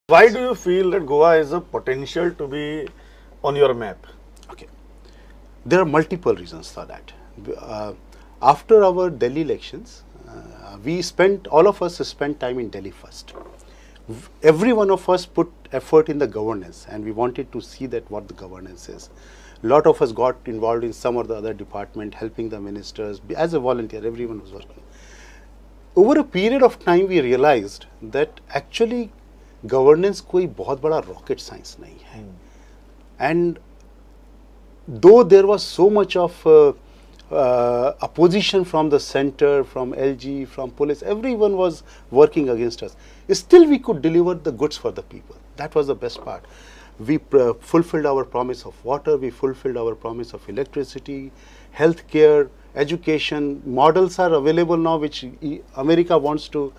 Why do you feel that Goa has a potential to be on your map? Okay. There are multiple reasons for that. After our Delhi elections, all of us spent time in Delhi first. Every one of us put effort in the governance, and we wanted to see that what the governance is. A lot of us got involved in some or the other department, helping the ministers. As a volunteer, everyone was working. Over a period of time, we realized that actually governance कोई बहुत बड़ा rocket science नहीं है. And दो there was so much of opposition from the center, from LG, from police, everyone was working against us. Still we could deliver the goods for the people. That was the best part. We fulfilled our promise of water, we fulfilled our promise of electricity, healthcare, education. Models are available now which America wants to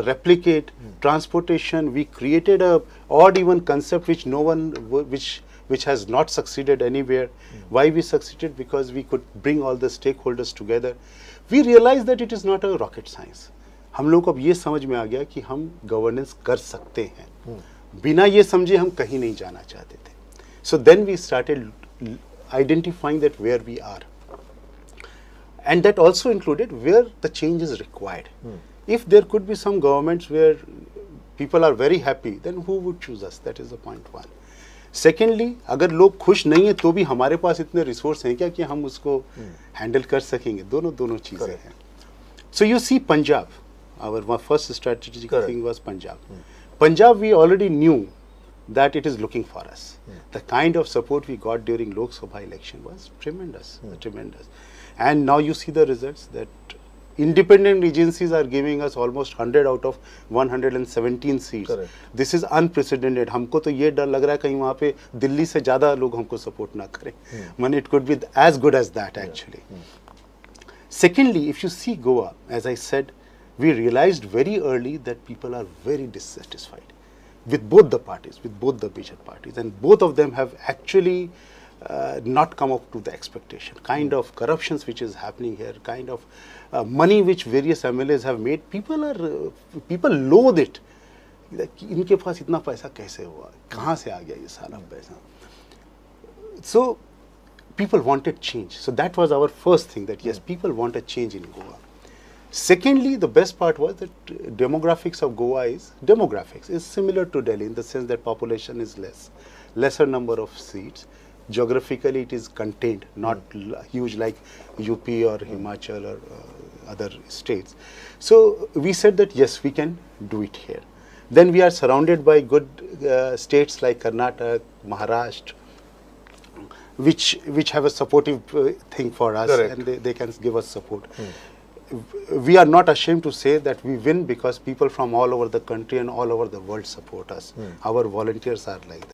replicate. Transportation, we created a odd even concept which no one, which has not succeeded anywhere. Why we succeeded? Because we could bring all the stakeholders together. We realized that it is not a rocket science. हम लोग को अब ये समझ में आ गया कि हम गवर्नेंस कर सकते हैं. बिना ये समझे हम कहीं नहीं जाना चाहते थे. So then we started identifying that where we are. And that also included where the change is required. If there could be some governments where people are very happy, then who would choose us? That is the point one. Secondly, अगर लोग खुश नहीं है तो भी हमारे पास इतने resource हैं क्या कि हम उसको हैंडल कर सकेंगे. दोनों चीजें हैं. So you see Punjab, our first strategic thing was Punjab. Punjab, we already knew that it is looking for us. The kind of support we got during Lok Sabha election was tremendous, tremendous. And now you see the results that independent agencies are giving us almost 100 out of 117 seats. Correct. This is unprecedented. हमको तो ये डर लग रहा है कहीं वहाँ पे दिल्ली से ज़्यादा लोग हमको support ना करें. Man, it could be as good as that actually. Secondly, if you see Goa, as I said, we realized very early that people are very dissatisfied with both the parties, with both the major parties, and both of them have actually not come up to the expectation. Kind of corruptions which is happening here, kind of money which various MLAs have made, people loathe it. इनके पास इतना पैसा कैसे हुआ, कहाँ से आ गया ये सारा पैसा? So people wanted change. So that was our first thing, that yes, people want a change in Goa. Secondly, the best part was that demographics of Goa is similar to Delhi in the sense that population is lesser number of seats. Geographically, it is contained, not huge like UP or Himachal or other states. So we said that yes, we can do it here. Then we are surrounded by good states like Karnataka, Maharashtra, which have a supportive thing for us. Correct. And they can give us support. We are not ashamed to say that we win because people from all over the country and all over the world support us. Our volunteers are like that.